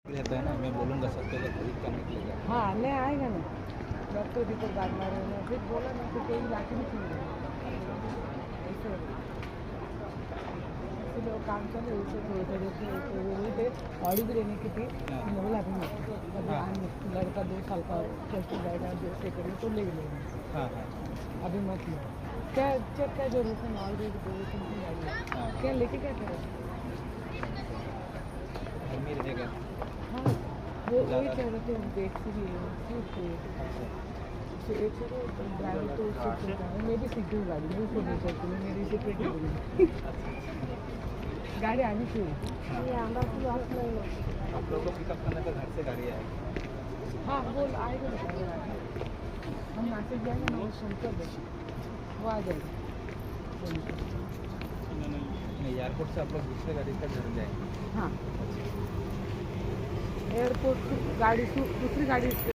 रहता है ना, मैं बोलूँगा सबको अगर खरीद का निकलेगा। हाँ नहीं आएगा ना, जब तो रिपोर्ट बात मारे ना फिर बोला ना कि कोई लाके नहीं चाहिए ऐसे इसलिए वो काम चले उसे थोड़े थोड़े से वो वही थे ऑडी भी रहने की थी मैं बोला अभी मत अभी आने लड़का 2 साल का टेस्ट जाएगा जो से करेंगे तो ले लेंगे हाँ हाँ अभी मत लो क्या चेक क्या जरूरत है ऑलरेडी 2 3 गाड़ी हाँ क्या लेके क्या करें घर में रहेगा। हाँ वो वही कह रहे थे देख से भी तो एक से तो ड्राइवर तो उससे चलता है मैं भी सीख गई गाड़ी मैं खुद नहीं चलती हूँ मेरी सेपरेट गाड़ी आनी चाहिए ये हमारा तो लॉस नहीं है आप लोगों को पिकअप करने का घर से गाड़ी आएगी। हाँ वो आएगा बताइए हम मैसेज जाएंगे ना वो सुनकर देखें वो आ जाएगा नहीं, एयरपोर्ट से आप लोग दूसरे गाड़ी से घर जाएंगे। हाँ एयरपोर्ट से गाड़ी दूसरी गाड़ी